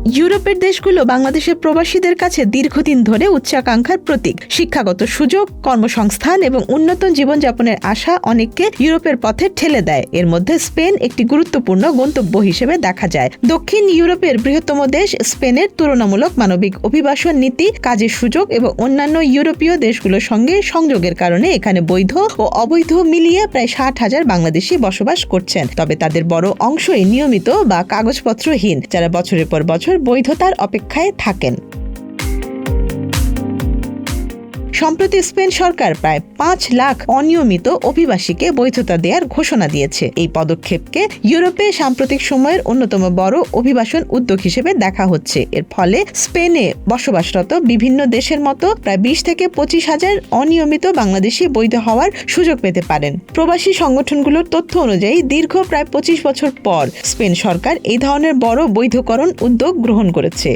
ইউরোপের দেশগুলো বাংলাদেশের প্রবাসীদের কাছে দীর্ঘদিন ধরে উচ্চাকাঙ্ক্ষার প্রতীক। শিক্ষাগত সুযোগ, কর্মসংস্থান এবং উন্নত জীবনযাপনের আশা অনেককে ইউরোপের পথে ঠেলে দেয়। এর মধ্যে স্পেন একটি গুরুত্বপূর্ণ গন্তব্য হিসেবে দেখা যায়। দক্ষিণ ইউরোপের বৃহত্তম দেশ স্পেনের তুলনামূলক মানবিক অভিবাসন নীতি, কাজের সুযোগ এবং অন্যান্য ইউরোপীয় দেশগুলোর সঙ্গে সংযোগের কারণে এখানে বৈধ ও অবৈধ মিলিয়ে প্রায় 60,000 বাংলাদেশি বসবাস করছেন। তবে তাদের বড় অংশই নিয়মিত বা কাগজপত্রহীন, যারা বছরের পর বছর বৈধতার অপেক্ষায় থাকেন। সম্প্রতি স্পেন সরকার প্রায় 5 লাখ অনিয়মিত অভিবাসীকে বৈধতা দেওয়ার ঘোষণা দিয়েছে। এই পদক্ষেপকে ইউরোপে সাম্প্রতিক সময়ের অন্যতম বড় অভিবাসন উদ্যোগ হিসেবে দেখা হচ্ছে। এর ফলে স্পেনে বসবাসরত বিভিন্ন দেশের মতো প্রায় 20 থেকে 25,000 অনিয়মিত বাংলাদেশি বৈধ হওয়ার সুযোগ পেতে পারেন। প্রবাসী সংগঠনগুলোর তথ্য অনুযায়ী দীর্ঘ প্রায় 25 বছর পর স্পেন সরকার এই ধরনের বড় বৈধকরণ উদ্যোগ গ্রহণ করেছে।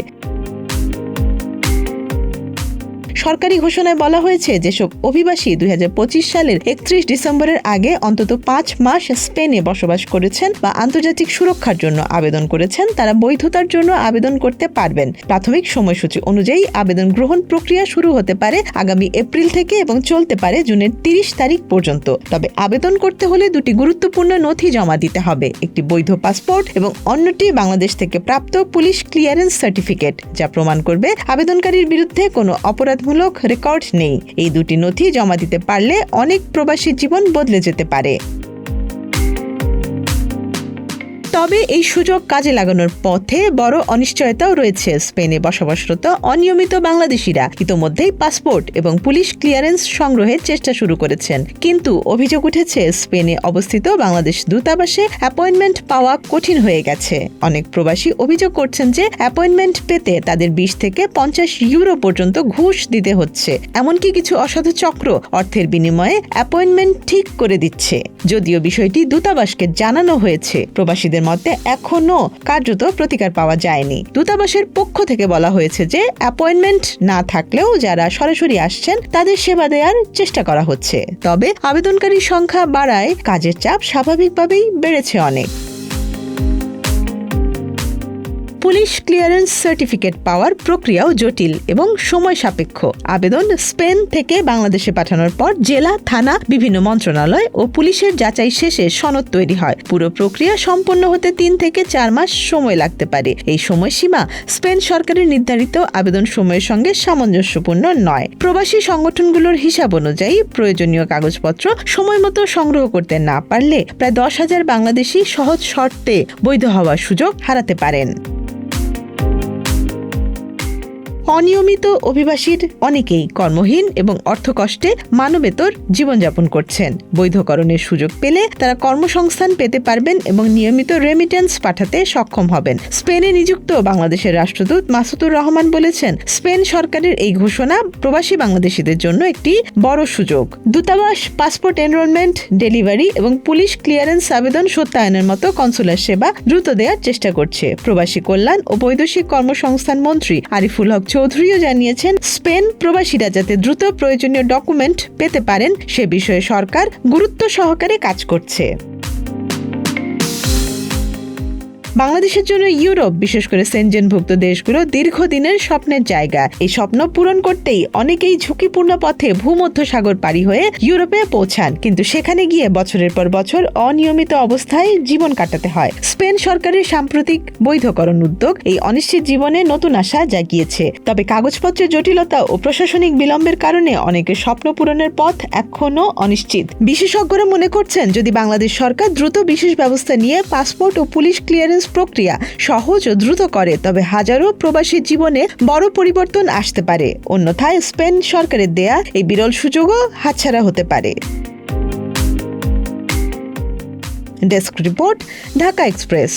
সরকারি ঘোষণায় বলা হয়েছে, যেসব অভিবাসী 2025 সালের 31 ডিসেম্বরের আগে অন্তত 5 মাস স্পেনে বসবাস করেছেন বা আন্তর্জাতিক সুরক্ষার জন্য আবেদন করেছেন, তারা বৈধতার জন্য আবেদন করতে পারবেন। প্রাথমিক সময়সূচি অনুযায়ী আবেদন গ্রহণ প্রক্রিয়া শুরু হতে পারে আগামী এপ্রিল থেকে এবং চলতে পারে জুনের 30 তারিখ পর্যন্ত। তবে আবেদন করতে হলে দুটি গুরুত্বপূর্ণ নথি জমা দিতে হবে: একটি বৈধ পাসপোর্ট এবং অন্যটি বাংলাদেশ থেকে প্রাপ্ত পুলিশ ক্লিয়ারেন্স সার্টিফিকেট, যা প্রমাণ করবে আবেদনকারীর বিরুদ্ধে কোনো অপরাধমূলক রেকর্ড নেই। এই দুটি নথি জমা দিতে পারলে অনেক প্রবাসীর জীবন বদলে যেতে পারে। তবে এই সুযোগ কাজে লাগানোর পথে বড় অনিশ্চয়তাও রয়েছে। স্পেনে বসবাসরত অনিয়মিত বাংলাদেশিরা ইতোমধ্যেই পাসপোর্ট এবং পুলিশ ক্লিয়ারেন্স সংগ্রহের চেষ্টা শুরু করেছেন, কিন্তু অভিযোগ উঠেছে স্পেনে অবস্থিত বাংলাদেশ দূতাবাসে অ্যাপয়েন্টমেন্ট পাওয়া কঠিন হয়ে গেছে। অনেক প্রবাসী অভিযোগ করছেন যে অ্যাপয়েন্টমেন্ট পেতে তাদের 20 থেকে 50 ইউরো পর্যন্ত ঘুষ দিতে হচ্ছে। এমনকি কিছু অসাধু চক্র অর্থের বিনিময়ে অ্যাপয়েন্টমেন্ট ঠিক করে দিচ্ছে। যদিও বিষয়টি দূতাবাসকে জানানো হয়েছে, প্রবাসীদের মতে এখনো কার্যত প্রতিকার পাওয়া যায়নি। দূতাবাসের পক্ষ থেকে বলা হয়েছে যে অ্যাপয়েন্টমেন্ট না থাকলেও যারা সরাসরি আসছেন তাদের সেবা দেওয়ার চেষ্টা করা হচ্ছে। তবে আবেদনকারীর সংখ্যা বাড়ায় কাজের চাপ স্বাভাবিকভাবেই বেড়েছে অনেক। পুলিশ ক্লিয়ারেন্স সার্টিফিকেট পাওয়ার প্রক্রিয়াও জটিল এবং সময় সাপেক্ষ। আবেদন স্পেন থেকে বাংলাদেশে পাঠানোর পর জেলা, থানা, বিভিন্ন মন্ত্রণালয় ও পুলিশের যাচাই শেষে সনদ তৈরি হয়। পুরো প্রক্রিয়া সম্পন্ন হতে 3 থেকে 4 মাস সময় লাগতে পারে। এই সময়সীমা স্পেন সরকারের নির্ধারিত আবেদন সময়ের সঙ্গে সামঞ্জস্যপূর্ণ নয়। প্রবাসী সংগঠনগুলোর হিসাব অনুযায়ী প্রয়োজনীয় কাগজপত্র সময়মতো সংগ্রহ করতে না পারলে প্রায় 10,000 বাংলাদেশি সহজ শর্তে বৈধ হওয়ার সুযোগ হারাতে পারেন। অনিয়মিত অভিবাসীর অনেকেই কর্মহীন এবং অর্থকষ্টে মানবেতর জীবনযাপন করছেন। বৈধকরণের সুযোগ পেলে তারা কর্মসংস্থান পেতে পারবেন এবং নিয়মিত রেমিটেন্স পাঠাতে সক্ষম হবেন। স্পেনে নিযুক্ত বাংলাদেশের রাষ্ট্রদূত মাসুদুর রহমান বলেছেন, স্পেন সরকারের এই ঘোষণা প্রবাসী বাংলাদেশিদের জন্য একটি বড় সুযোগ। দূতাবাস পাসপোর্ট এনরোলমেন্ট, ডেলিভারি এবং পুলিশ ক্লিয়ারেন্স আবেদন সত্যায়নের মতো কনসুলার সেবা দ্রুত দেওয়ার চেষ্টা করছে। প্রবাসী কল্যাণ ও বৈদেশিক কর্মসংস্থান মন্ত্রী আরিফুল হক চৌধুরীও জানিয়েছেন, স্পেন প্রবাসীরা যাতে দ্রুত প্রয়োজনীয় ডকুমেন্ট পেতে পারেন সে বিষয়ে সরকার গুরুত্ব সহকারে কাজ করছে। বাংলাদেশের জন্য ইউরোপ, বিশেষ করে সেনজেনভুক্ত দেশগুলো দীর্ঘদিনের স্বপ্নের জায়গা। এই স্বপ্ন পূরণ করতেই অনেকেই ঝুঁকিপূর্ণ পথে ভূমধ্যসাগর পাড়ি হয়ে ইউরোপে পৌঁছান, কিন্তু সেখানে গিয়ে বছরের পর বছর অনিয়মিত অবস্থায় জীবন কাটাতে হয়। স্পেন সরকারের সাম্প্রতিক বৈধকরণ উদ্যোগ এই অনিশ্চিত জীবনে নতুন আশা জাগিয়েছে। তবে কাগজপত্রের জটিলতা ও প্রশাসনিক বিলম্বের কারণে অনেকের স্বপ্ন পূরণের পথ এখনো অনিশ্চিত। বিশেষজ্ঞরা মনে করছেন, যদি বাংলাদেশ সরকার দ্রুত বিশেষ ব্যবস্থা নিয়ে পাসপোর্ট ও পুলিশ ক্লিয়ারেন্স প্রক্রিয়া সহজ ও দ্রুত করে, তবে হাজারো প্রবাসী জীবনে বড় পরিবর্তন আসতে পারে। অন্যথায় স্পেন সরকারের দেয়া এই বিরল সুযোগও হাতছাড়া হতে পারে। Desk report, Dhaka express.